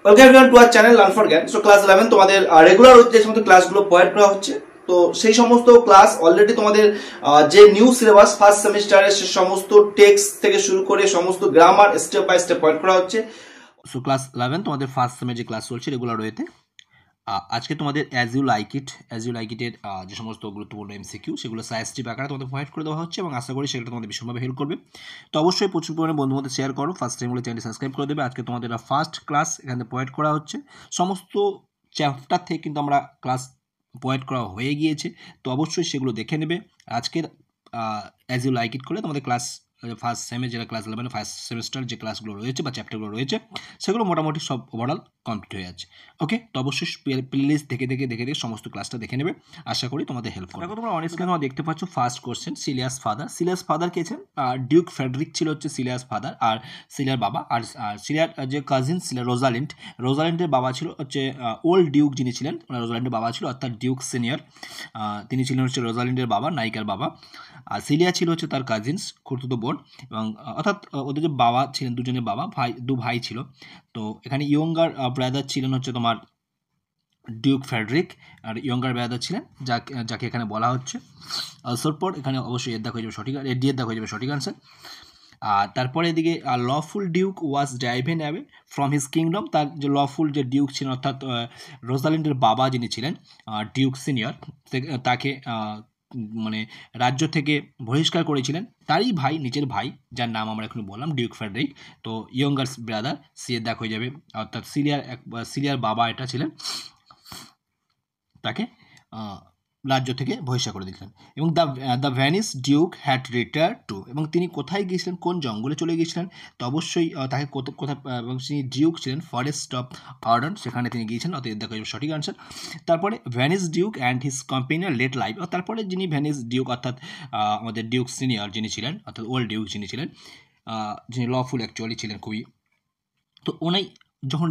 Welcome everyone to our channel learn for জ্ঞান। So class 11 তোমাদের regular যে সমস্ত ক্লাসগুলো প্রোভাইড করা হচ্ছে, তো সেই সমস্ত ক্লাস অলরেডি তোমাদের যে নিউ সিলেবাস ফার্স্ট সেমিস্টারের সে সমস্ত টেক্সট থেকে শুরু করে সমস্ত grammar step by step provide করা হচ্ছে। সো ক্লাস 11 তোমাদের ফার্স্ট সেমে যে ক্লাস চলছে রেগুলার ওয়েতে, আজকে তোমাদের অ্যাজ ইউ লাইক ইটের যে সমস্ত গুরুত্বপূর্ণ এমসিকিউ সেগুলো সাজেস্টিভ আকারে তোমাদের প্রোভাইড করে দেওয়া হচ্ছে এবং আশা করি সেটা তোমাদের ভীষণভাবে হেল্প করবে। তো অবশ্যই প্রচুর পরিমাণে বন্ধুদের মধ্যে শেয়ার করো, ফার্স্ট টাইম হলে চ্যানেলটি সাবস্ক্রাইব করে দেবে। আজকে তোমাদের ফার্স্ট ক্লাস এখানে প্রোভাইড করা হচ্ছে, সমস্ত চ্যাপ্টার থেকে কিন্তু আমরা ক্লাস প্রোভাইড করা হয়ে গিয়েছে, তো অবশ্যই সেগুলো দেখে নেবে। আজকের অ্যাজ ইউ লাইক ইট করলে তোমাদের ক্লাস ফার্স্ট সেমে যেটা ক্লাস 11 ফার্স্ট সেমিস্টার যে ক্লাসগুলো রয়েছে বা চ্যাপ্টারগুলো রয়েছে সেগুলো মোটামুটি সব ওভারঅল কমপ্লিট হয়ে যাচ্ছে। ওকে, তো অবশ্যই প্লেলিস্ট দেখে সমস্ত ক্লাসটা দেখে নেবে, আশা করি তোমাদের হেল্প করবে। দেখো তোমরা অন স্ক্রিনে দেখতে পাচ্ছ ফার্স্ট কোশ্চেন, সিলিয়াস ফাদার কে ছিলেন? ডিউক ফ্রেডরিক ছিল হচ্ছে সিলিয়াস ফাদার, আর সিলিয়ার বাবা, আর সিলিয়ার যে কাজিন ছিল রোজালিন্ডের বাবা ছিল হচ্ছে ওল্ড ডিউক যিনি ছিলেন, রোজালিন্ডের বাবা ছিল অর্থাৎ ডিউক সিনিয়র, তিনি ছিলেন হচ্ছে রোজালিন্ডের বাবা, নায়িকার বাবা। আর সিলিয়া ছিল হচ্ছে তার কাজিনস, খুড়তুতো বোন, এবং অর্থাৎ ওদের যে বাবা ছিলেন দুজনের বাবা, দু ভাই ছিল। তো এখানে ইয়ঙ্গার ব্রাদার ছিলেন হচ্ছে তোমার ডিউক ফ্রেডরিক, আর ইয়ঙ্গার ব্রাদার ছিলেন যাকে এখানে বলা হচ্ছে সরপট। এখানে অবশ্যই এর দেখা হয়ে যাবে সঠিক, ডি এর দেখা হয়ে যাবে সঠিক আনসার। আর তারপরে এদিকে lawful Duke was driven away from his kingdom, তার যে লফুল যে ডিউক ছিলেন অর্থাৎ রোজালিন্ডের বাবা যিনি ছিলেন ডিউক সিনিয়র, তাকে মানে রাজ্য থেকে বহিষ্কার করেছিলেন তারই ভাই, নিজের ভাই, যার নাম আমরা এখন বললাম ডিউক ফ্রেডরিক। তো ইয়ঙ্গার ব্রাদার সি এর দেখা হয়ে যাবে, অর্থাৎ সিলিয়ার বাবা এটা ছিলেন, তাকে রাজ্য থেকে বহিষ্কার করে দিয়েছিলেন। এবং the banished duke had retired to, এবং তিনি কোথায় গিয়েছিলেন, কোন জঙ্গলে চলে গিয়েছিলেন? তো অবশ্যই তাকে কোথায়, এবং তিনি ডিউক ছিলেন ফরেস্ট অফ আর্ডন, সেখানে তিনি গিয়েছেন, অতএব দেখা যাবে সঠিক আনসার। তারপরে banished duke and his companion led life, তারপরে যিনি ভ্যানিস ডিউক অর্থাৎ আমাদের ডিউক সিনিয়র যিনি ছিলেন, অর্থাৎ ওল্ড ডিউক যিনি ছিলেন, যিনি লফুল অ্যাকচুয়ালি ছিলেন খুবই, তো উনি যখন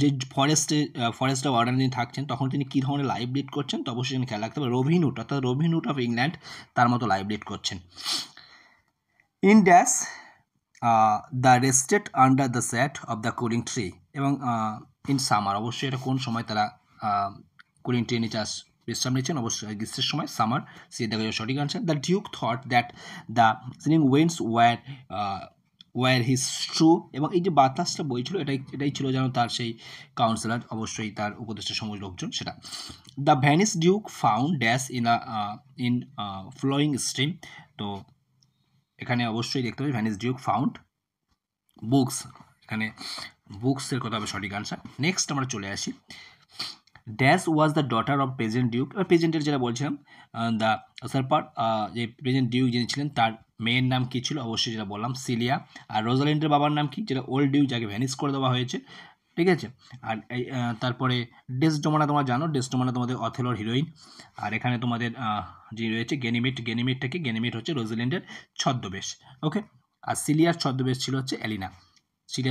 যে ফরেস্ট অফ আর্ডার তিনি থাকছেন তখন তিনি কী ধরনের লাইভ লিড করছেন? তো অবশ্যই খেয়াল রাখতে হবে রবিনহুড, অর্থাৎ রবিনহুড অফ ইংল্যান্ড তার মতো লাইভ লিড করছেন। In dash the rested under the shade of the cooling tree, এবং ইন সামার, অবশ্যই এটা কোন সময় তারা কুলিং ট্রি নিচে বিশ্রাম নিচ্ছেন? অবশ্যই গ্রীষ্মের সময়, সামার, সে দেখা যাবে সঠিক answer. The duke thought that the chilling winds were his true, এবং এই যে বাতাসটা বইছিল এটাই ছিল যেন তার সেই কাউন্সিলর, অবশ্যই তার উপদেষ্টা সমাজ লোকজন সেটা। The banished duke found dash in flowing stream, তো এখানে অবশ্যই দেখতে হবে ভ্যানিস ডিউক ফাউন্ড বুকস, এখানে বুকসের কথা হবে সঠিক আনসার। নেক্সট আমরা চলে আসি, dash was the daughter of present Duke, এবার প্রেজেন্টের যেটা বলছিলাম দ্য সারপার, যে প্রেজেন্ট ডিউক যিনি ছিলেন তার মেয়ের নাম কী ছিল? অবশ্যই যেটা বললাম সিলিয়া। আর রোজালিন্ডের বাবার নাম কি? যেটা ওল্ড ডিউক, যাকে ভ্যানিস করে দেওয়া হয়েছে, ঠিক আছে। আর তারপরে ডেসডেমোনা তোমরা জানো, ডেসডেমোনা তোমাদের অথেলোর হিরোইন। আর এখানে তোমাদের যিনি রয়েছে গেনিমিট হচ্ছে রোজালিন্ডের ছদ্মবেশ, ওকে। আর সিলিয়ার ছদ্মবেশ ছিল হচ্ছে এলিনা, সেটা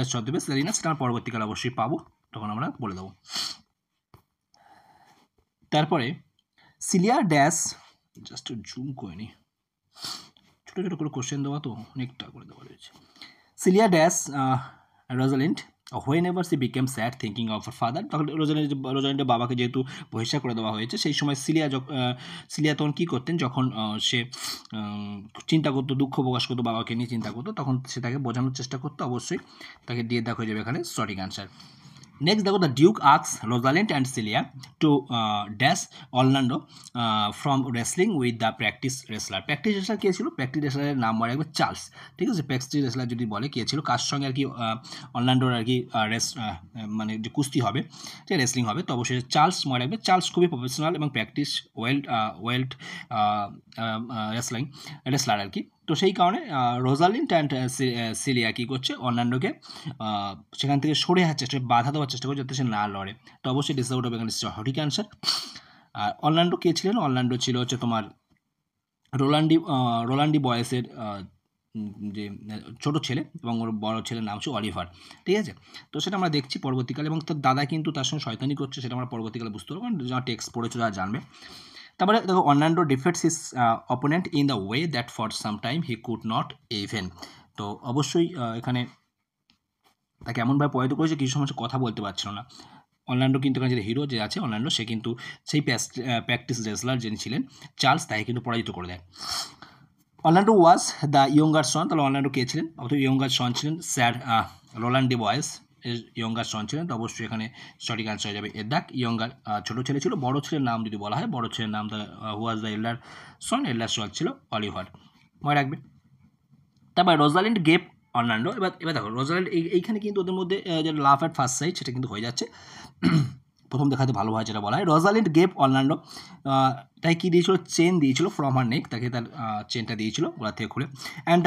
আমরা পরবর্তীকালে অবশ্যই পাবো, তখন আমরা বলে দেবো। তারপরে সিলিয়া ড্যাশ, জাস্ট জুম করে নি, ছোটো ছোটো করে কোশ্চেন দেওয়া তো অনেকটা করে দেওয়া রয়েছে। Celia dash Rosalind whenever she became sad thinking of her father, তখন রোজালিন্ডের বাবাকে যেহেতু বহিষ্কার করে দেওয়া হয়েছে, সেই সময় সিলিয়া তখন কী করতেন? যখন সে চিন্তা করতো, দুঃখ প্রকাশ করতো, বাবাকে নিয়ে চিন্তা করতো, তখন সে তাকে বোঝানোর চেষ্টা করতো, অবশ্যই তাকে দিয়ে দেখা হয়ে যাবে এখানে সঠিক অ্যান্সার। নেক্সট দেখো, the duke asks Rosalind and Celia to dash Orlando from wrestling with the practice wrestler কে ছিল? প্র্যাকটিস রেসলারের নাম মনে রাখবে চার্লস, ঠিক আছে। প্র্যাকটিস রেসলার যদি বলে কে ছিল, কার সঙ্গে আর কি অরল্যান্ডোর আর কি মানে যে কুস্তি হবে, যে রেসলিং হবে, তো অবশ্যই চার্লস মনে রাখবে। চার্লস খুবই প্রফেশনাল এবং প্র্যাকটিস ওয়েল্ড রেসলার আর কি। তো সেই কারণে রোজালিন্ড অ্যান্ড সিলিয়া কী করছে? অরল্যান্ডোকে সেখান থেকে সরে যাওয়ার চেষ্টা, বাধা দেওয়ার চেষ্টা করছে যাতে সে না লড়ে, তো অবশ্যই ডিস আউট হবে এখানে সঠিক অ্যান্সার। আর অরল্যান্ডো কে ছিলেন? অরল্যান্ডো ছিল হচ্ছে তোমার রোলান্ডি বয়েসের যে ছোটো ছেলে, এবং ওর বড় ছেলের নাম হচ্ছে অলিভার, ঠিক আছে। তো সেটা আমরা দেখছি পরবর্তীকালে, এবং তার দাদা কিন্তু তার সঙ্গে শয়তানি করছে, সেটা আমরা পরবর্তীকালে বুঝতে পারবো, যারা টেক্সট পড়েছে যারা জানবে। তারপরে দেখো, Orlando defeats his opponent in the way that for some time he could not even, তো অবশ্যই এখানে তাকে এমনভাবে পরাজিত করেছে কিছু সময় কথা বলতে পারছিল না। অরল্যান্ডো কিন্তু এখানে যে হিরো যে আছে অরল্যান্ডো, সে কিন্তু সেই প্র্যাকটিস রেসলার যিনি ছিলেন চার্লস, তাকে কিন্তু পরাজিত করে দেয়। অরল্যান্ডো ওয়াজ দ্য ইয়ঙ্গার সন, তাহলে অরল্যান্ডো কে ছিলেন? অর্থাৎ ইয়ঙ্গার সন ছিলেন স্যার রোল্যান্ড ডি বয়েস, ইয়ঙ্গার সন ছিলেন। তো অবশ্যই এখানে সঠিক আনসার হয়ে যাবে এদাক। ইয়ঙ্গার ছোটো ছেলে ছিল। বড় ছেলের নাম যদি বলা হয়, বড় ছেলের নাম ওয়াজ দ্য এল্ডার সন, এল্ডার সন ছিল অলিভার, মনে রাখবে। তারপর রোজালিন্ড গেপ অরল্যান্ডো, এবার দেখো রোজালিন্ড এইখানে কিন্তু ওদের মধ্যে যে লাভ অ্যাট ফার্স্ট সাইট সেটা কিন্তু হয়ে যাচ্ছে। প্রথম দেখাতে ভালো হয় যেটা বলা হয়, রোজালিন্ড গেপ অরল্যান্ডো তাই কী দিয়েছিল? চেন দিয়েছিল ফ্রম হার নেক, তাকে তার চেনটা দিয়েছিল গলা থেকে খুলে। And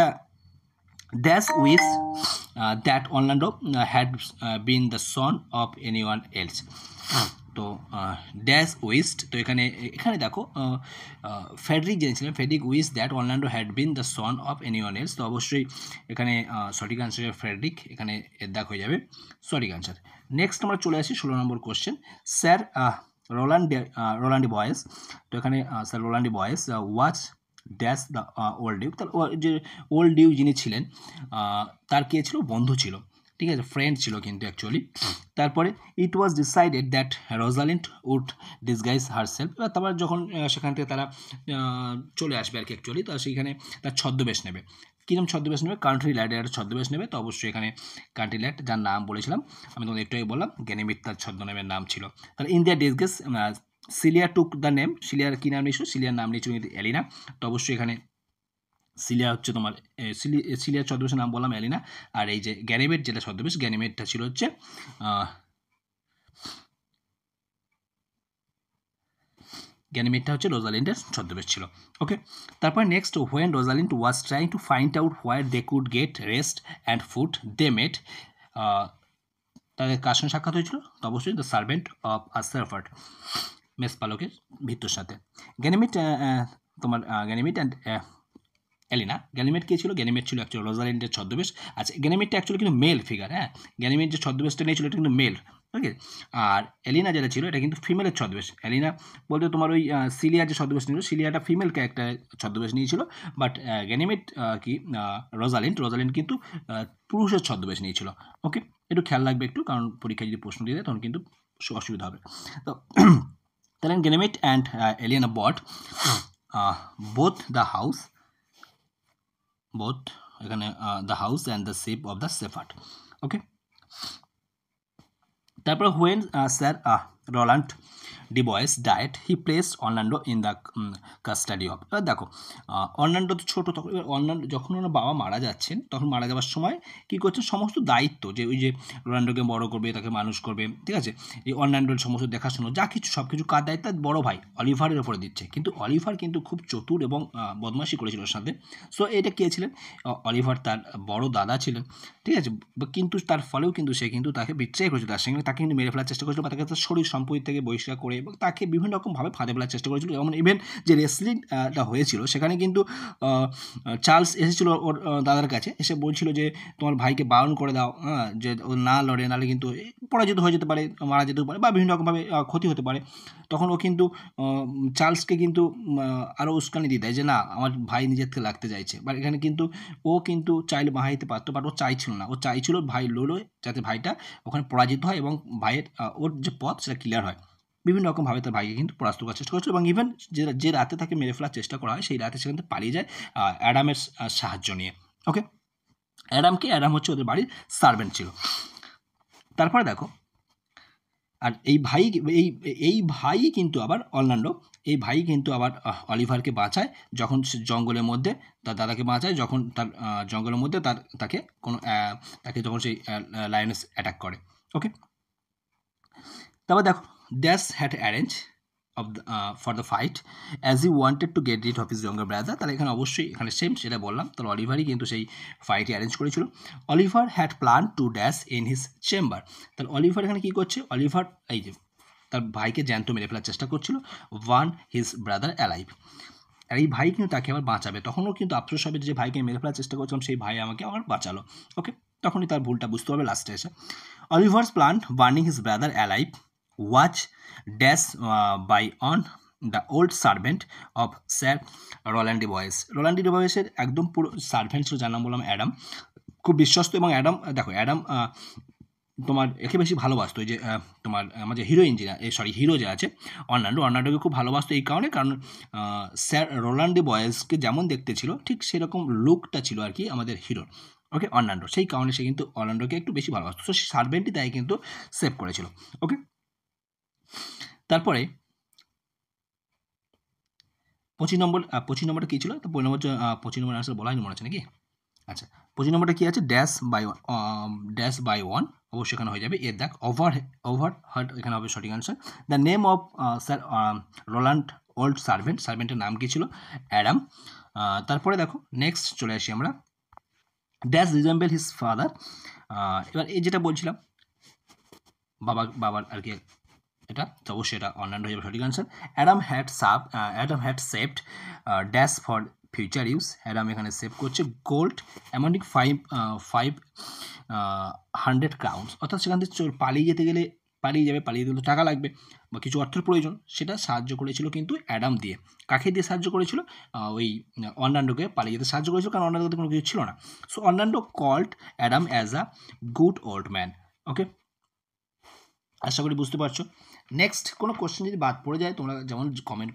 dash wish that Orlando had been the son of anyone else. তো ড্যাশ উইস্ট, তো এখানে দেখো ফেডরিক জেনেছিলেন, Frederick wish that Orlando had been the son of anyone else. তো অবশ্যই এখানে সঠিক আনসার ফেডরিক, এখানে এর দাগ হয়ে যাবে সঠিক আনসার। নেক্সট আমরা চলে আসি 16 নম্বর কোশ্চেন। স্যার রোল্যান্ড ডি বয়েস, তো এখানে স্যার রোল্যান্ড ডি বয়েস was dash the old Duke, তার যে ওল্ড ডিউক যিনি ছিলেন তার কে ছিল? বন্ধু ছিল, ঠিক আছে, ফ্রেন্ড ছিল কিন্তু অ্যাকচুয়ালি। তারপরে it was decided that Rosalind would disguise herself, তারপর যখন সেখান থেকে তারা চলে আসবে আর কি অ্যাকচুয়ালি, তো সেইখানে তার ছদ্মবেশ নেবে। কীরকম ছদ্মবেশ নেবে? কান্ট্রি ল্যাডের ছদ্মবেশ নেবে। তো অবশ্যই এখানে কান্ট্রি ল্যাড, যার নাম বলেছিলাম আমি তোমাদের একটু আগে বললাম, গ্যানিমিড তার ছদ্মনামের নাম ছিল। তাহলে in the disguise Celia took the name, সিলিয়ার কী নাম নিয়েছিল? সিলিয়ার নাম নিয়েছিল কিন্তু এলিনা। তো অবশ্যই এখানে সিলিয়া হচ্ছে তোমার সিলিয়ার ছদ্মবেশের নাম বললাম এলিনা। আর এই যে গ্যানিমেড যেটা ছদ্মবেশ, গ্যানিমেডটা ছিল হচ্ছে গ্যানিমেডটা হচ্ছে রোজালিন্ডের ছদ্মবেশ ছিল। ওকে, তারপর next, when Rosalind was trying to find out where they could get rest and food they met, তাদের কার সঙ্গে সাক্ষাৎ হয়েছিল? তো অবশ্যই the servant of a servant, মেস পালকের ভিত্তর সাথে। গ্যানিমেড তোমার গ্যানিমেড অ্যান্ড এলিনা, গ্যানিমেড কে ছিল? গ্যানিমেড ছিল অ্যাকচুয়ালি রোজালিন্ডের ছদ্মবেশ। আচ্ছা, গ্যানিমেডটা অ্যাকচুয়ালি কিন্তু মেল ফিগার, হ্যাঁ, গ্যানিমেড যে ছদ্মবেশটা নিয়েছিল এটা কিন্তু মেল, ওকে। আর এলিনা যেটা ছিল এটা কিন্তু ফিমেলের ছদ্মবেশ। এলিনা বলতে তোমার ওই সিলিয়ার যে ছদ্মবেশ নিয়েছিল, সিলিয়াটা ফিমেল ক্যারেক্টার ছদ্মবেশ নিয়েছিল, বাট গ্যানিমেড কি রোজালিন্ড কিন্তু পুরুষের ছদ্মবেশ নিয়েছিল। ওকে, একটু খেয়াল রাখবে একটু, কারণ পরীক্ষায় যদি প্রশ্ন দিয়ে দেয় তখন কিন্তু অসুবিধা হবে। তো তাহলে Ganymede and Aliena bought both the house, both এখানে the house and the ship of the shepherd, okay. তারপর when Sir Roland ডি বয়েস diet he placed Orlando in the custody of. এবার দেখো অরল্যান্ডো তো ছোটো, তখন অরল্যান্ডো যখন ওনার বাবা মারা যাচ্ছেন, তখন মারা যাওয়ার সময় কী করছেন? সমস্ত দায়িত্ব যে ওই যে রোনাল্ডোকে বড় করবে, তাকে মানুষ করবে, ঠিক আছে, এই অরল্যান্ডোর সমস্ত দেখাশোনা যা কিছু সব কিছু কার দায়িত্ব? বড় ভাই অলিভারের ওপরে দিচ্ছে। কিন্তু অলিভার কিন্তু খুব চতুর এবং বদমাশি করেছিল ওর সাথে। সো এটা কে ছিলেন? অলিভার তার বড় দাদা ছিলেন, ঠিক আছে, কিন্তু তার ফলেও কিন্তু সে কিন্তু তাকে বিট্রে করেছিল, তার সঙ্গে তাকে কিন্তু মেরে ফেলার চেষ্টা করেছিল, বা তাকে তার শরীর সম্পত্তি থেকে বহিষ্কার করে এবং তাকে বিভিন্ন রকমভাবে ফাঁদে ফেলার চেষ্টা করেছিল। যেমন ইভেন যে রেসলিংটা হয়েছিল সেখানে কিন্তু চার্লস এসেছিল ওর দাদার কাছে, এসে বলছিল যে তোমার ভাইকে বারণ করে দাও, যে ও না লড়ে, নাহলে কিন্তু পরাজিত হয়ে যেতে পারে, মারা যেতে পারে, বা বিভিন্ন রকমভাবে ক্ষতি হতে পারে। তখন ও কিন্তু চার্লসকে কিন্তু আরও উস্কানি দিয়ে দেয় যে না, আমার ভাই নিজের থেকে লাগতে চাইছে। বাট এখানে কিন্তু ও কিন্তু চাইলে বাহাইতে পারতো, বাট ও চাইছিল না, ও চাইছিল ভাই লড়ে যাতে ভাইটা ওখানে পরাজিত হয় এবং ভাইয়ের ওর যে পথ সেটা ক্লিয়ার হয়। বিভিন্ন রকমভাবে তার ভাইকে কিন্তু পরাস্ত করার চেষ্টা করেছিল, এবং ইভেন যে রাতে তাকে মেরে ফেলার চেষ্টা করা হয় সেই রাতে সেখান থেকে পালিয়ে যায় অ্যাডামের সাহায্য নিয়ে। ওকে, অ্যাডাম হচ্ছে ওদের বাড়ির সার্ভেন্ট ছিল। তারপরে দেখো, আর এই ভাই কিন্তু আবার অরল্যান্ডো, এই ভাই কিন্তু আবার অলিভারকে বাঁচায় যখন জঙ্গলের মধ্যে, তার দাদাকে বাঁচায় যখন তার জঙ্গলের মধ্যে তাকে যখন সেই লায়নেস অ্যাটাক করে। ওকে, তারপর দেখো, dash had arrange of for the fight as he wanted to get rid of his younger brother. তাহলে এখানে অবশ্যই এখানে সেম সেটা বললাম, তাহলে অলিভারই কিন্তু সেই ফাইটে অ্যারেঞ্জ করেছিল। Oliver had plan to dash in his chamber. তাহলে অলিভার এখানে কী করছে? অলিভার এই যে তার ভাইকে জ্যান্ত মেরে ফেলার চেষ্টা করছিল, ওয়ান হিজ ব্রাদার অ্যালাইভ। আর এই ভাই কিন্তু তাকে আবার বাঁচাবে, তখনও কিন্তু আফসোস হবে যে ভাইকে মেরে ফেলার চেষ্টা করছিলাম, সেই ভাই আমাকে আবার বাঁচালো। ওকে, তখনই তার ভুলটা বুঝতে পারবে লাস্টে এসে। Oliver's plan burning his brother alive watch dash by on the old servant of sir Roland de Boys. Roland de বয়েসের একদম পুরো সার্ভেন্ট ছিল, যার নাম বললাম অ্যাডাম। খুব বিশ্বস্ত, এবং অ্যাডাম দেখো অ্যাডাম তোমার একে বেশি ভালোবাসতো, ওই যে তোমার আমার যে হিরোইন যে হিরো যে আছে অর্নান্ডোকে খুব ভালোবাসতো এই কারণে, কারণ স্যার রোল্যান্ড ডি বয়েসকে যেমন দেখতে ছিল ঠিক সেরকম লুকটা ছিল আর কি আমাদের হিরোর, ওকে অর্নান্ডো, সেই কারণে সে কিন্তু অর্নান্ডোকে একটু বেশি ভালোবাসতো। সো সার্ভেন্টই তাই কিন্তু সেভ করেছিল। ওকে, তারপরে 25 নম্বরটা কী ছিল? তো 25 নম্বর আনসার বলা হয়নি মনে হচ্ছে নাকি? আচ্ছা, 25 নম্বরটা কী আছে? ড্যাশ বাই ওয়ান, অবশ্যই এখানে হয়ে যাবে এর দেখ ওভার হার্ট, এখানে হবে সঠিক answer. The name of sir Roland old সার্ভেন্টের নাম কী ছিল? অ্যাডাম। তারপরে দেখো নেক্সট চলে আসি আমরা, ড্যাশ রিজেম্বল হিজ ফাদার। এবার এই যেটা বলছিলাম বাবার আর কি এটা, তো অবশ্যই এটা অর্নান্ডো হয়ে যাবে সঠিক answer. Adam had saved dash for future use. Adam এখানে সেভ করছে গোল্ড অ্যামাউন্টিং 500 ক্রাউন্স, অর্থাৎ সেখান থেকে পালিয়ে যেতে গেলে টাকা লাগবে বা কিছু অর্থের প্রয়োজন, সেটা সাহায্য করেছিল কিন্তু অ্যাডাম দিয়ে। কাকে দিয়ে সাহায্য করেছিল? ওই অর্নান্ডোকে পালিয়ে যেতে সাহায্য করেছিল, কারণ অর্নান্ডোতে কোনো কিছু ছিল না। So Orlando called Adam as a good old man. Okay, আশা করি বুঝতে পারছো। নেক্সট কোনো কোশ্চেন যদি বাদ পড়ে যায়, তোমরা যেমন কমেন্ট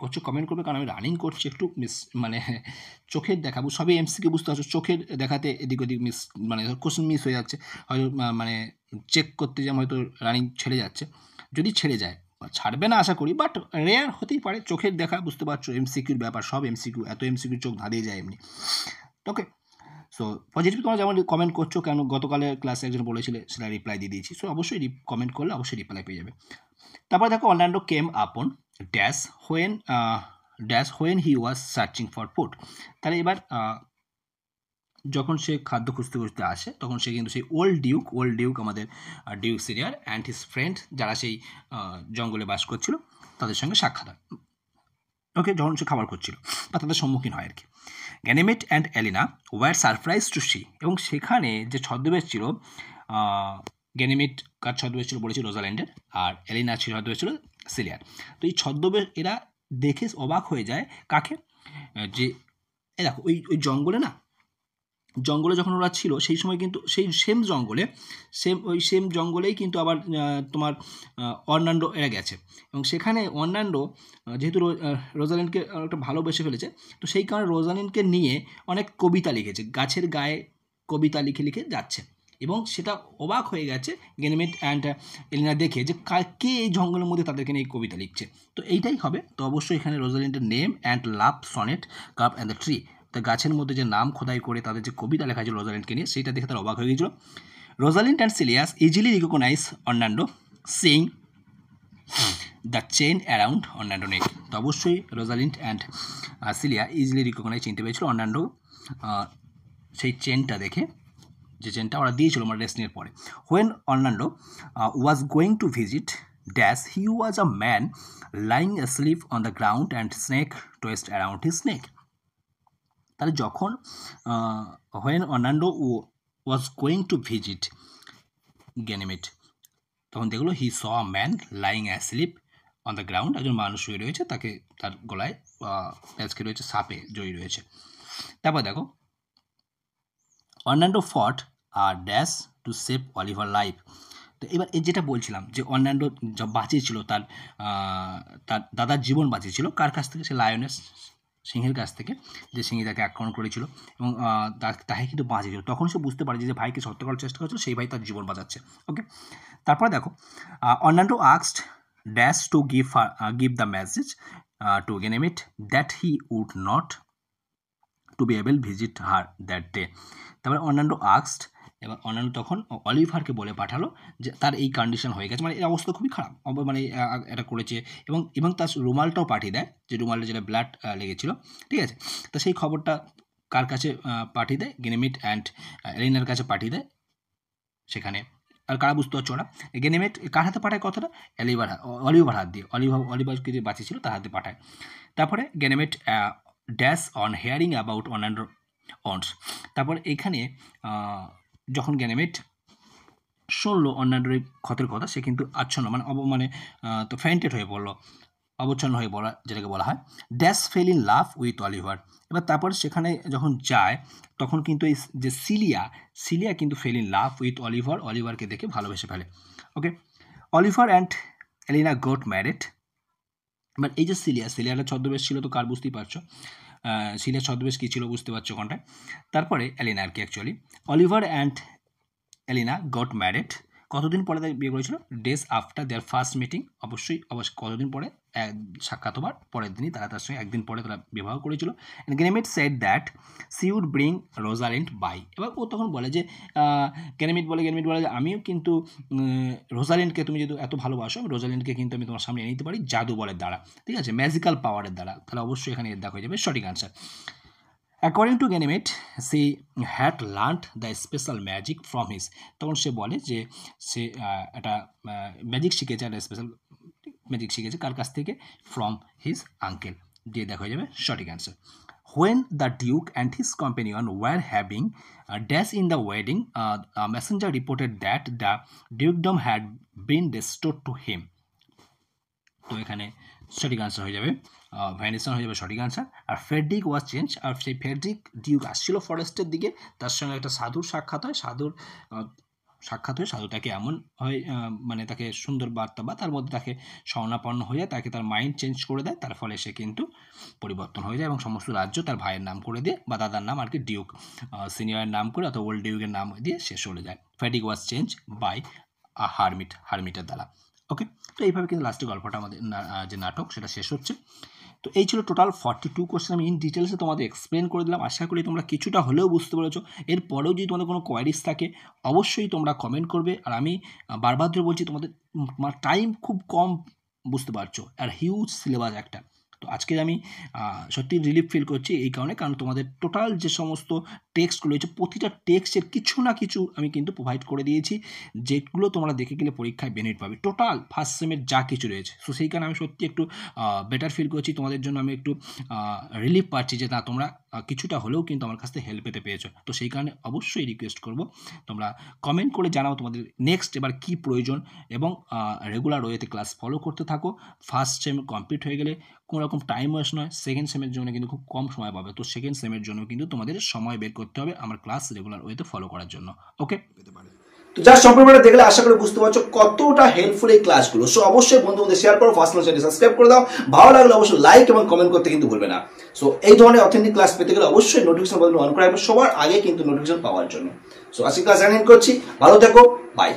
করবে, কারণ আমি রানিং করছি, একটু মানে চোখের দেখাবো, সবই এমসিকিউ বুঝতে পারছো, চোখের দেখাতে এদিক ওদিক মানে কোশ্চেন মিস হয়ে যাচ্ছে, হয়তো মানে চেক করতে যাই হয়তো রানিং ছেড়ে যাচ্ছে, যদি ছেড়ে যায়, ছাড়বে না আশা করি, বাট রেয়ার হতেই পারে, চোখের দেখা বুঝতে পারছো, এমসিকিউর ব্যাপার, সব এত এমসিকিউ চোখ ধাঁধিয়ে যায় এমনি। ওকে, সো পজিটিভ তোমরা যেমন কমেন্ট করছো, কেন গতকালের ক্লাসে একজন বলেছিলে, সেটা রিপ্লাই দিয়ে দিয়েছি। সো অবশ্যই কমেন্ট করলে অবশ্যই রিপ্লাই পেয়ে যাবে। তারপরে দেখো অর্নান্ডো কেম আপন dash when he was searching for food. তাহলে এবার যখন সে খাদ্য খুঁজতে আসে, তখন সে কিন্তু সেই ওল্ড ডিউক আমাদের ডিউক সিরিয়ার অ্যান্ড হিজ ফ্রেন্ড, যারা সেই জঙ্গলে বাস করছিল, তাদের সঙ্গে সাক্ষাৎ হয়। ওকে, যখন সে খাবার করছিল বা তাদের সম্মুখীন হয় আর কি। Ganymede and Aliena were surprise to see, এবং সেখানে যে ছদ্মবেশ ছিল, গ্যানিমেড কার ছদ্মবেশ ছিল বলেছি? রোজাল্যান্ডের, আর এলিনা ছদ্মবেশ ছিল সিলিয়ার। তো এই ছদ্মবেশ এরা দেখে অবাক হয়ে যায়, কাকে? যে দেখো ওই জঙ্গলে যখন ওরা ছিল, সেই সময় কিন্তু সেই সেম জঙ্গলেই কিন্তু আবার তোমার অর্নান্ডো এরা গেছে, এবং সেখানে অর্নান্ডো যেহেতু রোজালিন্ডকে একটা ভালোবেসে ফেলেছে, তো সেই কারণে রোজালিন্ডকে নিয়ে অনেক কবিতা লিখেছে, গাছের গায়ে কবিতা লিখে যাচ্ছে, এবং সেটা অবাক হয়ে গেছে গ্যানিমেড অ্যান্ড এলিনা দেখে, যে কে এই জঙ্গলের মধ্যে তাদেরকে নিয়ে কবিতা লিখছে। তো এইটাই হবে, তো অবশ্যই এখানে রোজালিন্ডের name and love sonnet cup and the tree, তা গাছের মধ্যে যে নাম খোদাই করে তাদের যে কবিতা লেখা ছিল রোজালিন্ডকে নিয়ে, সেটা দেখে তারা অবাক হয়ে গিয়েছিল। Rosalind and Celia's easily recognize Orlando seeing the chain around Orlando neck. তো অবশ্যই Rosalind and Celia easily recognize, চিনতে পেরেছিল অর্নান্ডো সেই চেনটা দেখে, যে চেনটা ওরা দিয়েছিল আমার রেসনির পরে। When Orlando was going to visit dash he was a man lying asleep on the ground and snake twist around his neck. তাহলে যখন when Orlando was going to visit Ganymede, তখন দেখলো he saw a man lying asleep on the ground, একজন মানুষ শুয়ে রয়েছে, তাকে তার গলায় প্যাঁচকে রয়েছে, সাপে জড়ি রয়েছে। তারপর দেখো অর্নান্ডো ফট আর dash to save Oliver life. তো এবার এই যেটা বলছিলাম, যে অর্নান্ডো বাঁচিয়েছিল তার দাদার জীবন বাঁচিয়েছিল, কার কাছ থেকে? সে লায়নেস, সিংহের কাছ থেকে, যে সিংহ তাকে আক্রমণ করেছিল, এবং তাকে কিন্তু বাঁচিয়েছিল। তখন সে বুঝতে পারে যে ভাইকে হত্যা করার চেষ্টা করেছিল, সেই ভাই তার জীবন বাঁচাচ্ছে। ওকে, তারপরে দেখো Orlando asked dash to give the message to Ganymede that he would not to be able visit her that day. তারপরে অর্নান্ডো আস্কড, এবার অর্নান্ডো তখন অলিভারকে বলে পাঠালো যে তার এই কন্ডিশন হয়ে গেছে, মানে এর অবস্থা খুবই খারাপ, মানে এটা করেছে, এবং তার রুমালটাও পাঠিয়ে দেয়, যে রুমালটা যেটা ব্লাড লেগেছিল, ঠিক আছে। তো সেই খবরটা কার কাছে পাঠিয়ে দেয়? গ্যানিমেড অ্যান্ড এলিনার কাছে পাঠিয়ে দেয়। সেখানে আর কারা বুঝতে পারছো না, গ্যানিমেড কার হাতে পাঠায় কথাটা? অলিভার হাত দিয়ে, অলিভারকে যে বাঁচিয়েছিল তার হাতে পাঠায়। তারপরে Ganymede dash on hearing about Orlando wounds. তারপর এখানে যখন গ্যানিমেড শুনলো অর্নান্ডোর ক্ষতের কথা, সে কিন্তু আচ্ছন্ন, তো ফ্যান্টেড হয়ে পড়লো, অবচ্ছন্ন হয়ে বলা, যেটাকে বলা হয় dash fail in love with Oliver. এবার তারপর সেখানে যখন যায় তখন কিন্তু এই যে সিলিয়া কিন্তু ফেল ইন লাভ উইথ অলিভারকে দেখে ভালোবেসে ফেলে। Okay, Oliver and Aliena got married. But এই যে সিলিয়াটা ছদ্মবেশ ছিল, তো কার বুঝতেই পারছো সিলিয়ার ছদ্মবেশ কী ছিল বুঝতে পারছো কোনটায়। তারপরে এলিনা আর কি, actually Oliver and Aliena got married. কতদিন পরে তাদের বিয়ে করেছিল? Days after their first meeting. অবশ্যই কতদিন পরে? সাক্ষাৎ হবার পরের দিনই তারা তার সঙ্গে একদিন পরে তারা বিবাহ করেছিল। Ganymede said that she would bring Rosalind by. এবার ও তখন বলে যে গ্যানিমেড বলে যে আমিও কিন্তু রোজালিন্ডকে, তুমি যদি এত ভালোবাসো, রোজালিন্ডকে কিন্তু আমি তোমার সামনে এনে নিতে পারি জাদু বলের দ্বারা, ঠিক আছে, ম্যাজিক্যাল পাওয়ারের দ্বারা। তাহলে অবশ্যই এখানে এর দেখা হয়ে যাবে সঠিক answer. According to Ganymede, she had learned the special magic from his. তখন সে বলে যে সে একটা ম্যাজিক শিখেছে, একটা স্পেশাল ম্যাজিক শিখেছে কার কাছ থেকে? From his uncle. দিয়ে দেখা হয়ে যাবে সঠিক answer. When the Duke and his companion were having a dash in the wedding, a messenger reported that the dukedom had been restored to him. তো এখানে সঠিক আনসার হয়ে যাবে ভ্যানিসন হয়ে যাবে সঠিক আনসার। আর ফ্রেডরিক ওয়াজ চেঞ্জ, আর সেই ফ্রেডরিক ডিউক আসছিল ফরেস্টের দিকে, তার সঙ্গে একটা সাধুর সাক্ষাৎ হয়। সাধুটাকে এমন হয় মানে তাকে সুন্দর বার্তা বা তার মধ্যে তাকে শরণাপন্ন হয়ে যায়, তাকে তার মাইন্ড চেঞ্জ করে দেয়, তার ফলে সে কিন্তু পরিবর্তন হয়ে যায় এবং সমস্ত রাজ্য তার ভাইয়ের নাম করে দিয়ে বা দাদার নাম আর কি ডিউক সিনিয়রের নাম করে অথবা ওল্ড ডিউকের নাম দিয়ে শেষ চলে যায়। ফ্রেডরিক ওয়াজ চেঞ্জ বাই হারমিটের দ্বারা। ওকে, তো এইভাবে কিন্তু লাস্টে গল্পটা আমাদের যে নাটক সেটা শেষ হচ্ছে। তো এই ছিল টোটাল 42 কোশ্চেন। আমি ইন ডিটেলসে তোমাদের এক্সপ্লেন করে দিলাম। আশা করি তোমরা কিছুটা হলেও বুঝতে পেরেছো। এরপরেও যদি তোমাদের কোনো কোয়ারিজ থাকে অবশ্যই তোমরা কমেন্ট করবে। আর আমি বারবার ধরে বলছি, তোমাদের টাইম খুব কম, বুঝতে পারছো, আর হিউজ সিলেবাস একটা। তো আজকে আমি সত্যি রিলিফ ফিল করছি এই কারণে, কারণ তোমাদের টোটাল যে সমস্ত টেক্সটগুলো রয়েছে প্রতিটা টেক্সটের কিছু না কিছু আমি কিন্তু প্রোভাইড করে দিয়েছি, যেগুলো তোমরা দেখে গেলে পরীক্ষায় বেনিফিট পাবে, টোটাল ফার্স্ট সেমের যা কিছু রয়েছে। সো সেই কারণে আমি সত্যি একটু বেটার ফিল করছি, তোমাদের জন্য আমি একটু রিলিফ পাচ্ছি যে না, তোমরা কিছুটা হলেও কিন্তু আমার কাছ থেকে হেল্প পেতে পেয়েছো। তো সেই কারণে অবশ্যই রিকোয়েস্ট করব তোমরা কমেন্ট করে জানাও তোমাদের নেক্সট এবার কী প্রয়োজন, এবং রেগুলার ওয়েতে ক্লাস ফলো করতে থাকো। ফার্স্ট সেম কমপ্লিট হয়ে গেলে কোনো রকম টাইম ওয়েস্ট নয়, সেকেন্ড সেমের জন্য কিন্তু খুব কম সময় পাবে। তো সেকেন্ড সেমের জন্য কিন্তু তোমাদের সময় বের করতে হবে আমার ক্লাস রেগুলার ওয়েতে ফলো করার জন্য। ওকে, তো যা সম্পূর্ণটা দেখলে আশা করি বুঝতে পারছো কতটা হেল্পফুল এই ক্লাসগুলো। সো অবশ্যই বন্ধুদের শেয়ার করো, ফার্স্ট চ্যানেল সাবস্ক্রাইব করে দাও, ভালো লাগলে অবশ্যই লাইক এবং কমেন্ট করতে কিন্তু ভুলবে না। সো এই ধরনের অথেন্টিক ক্লাস পেতে গেলে অবশ্যই নোটিফিকেশন বাটন অন করে রাখবে সবার আগে কিন্তু নোটিফিকেশন পাওয়ার জন্য। সো আজকে ক্লাস এন্ড করছি, ভালো থেকো, বাই।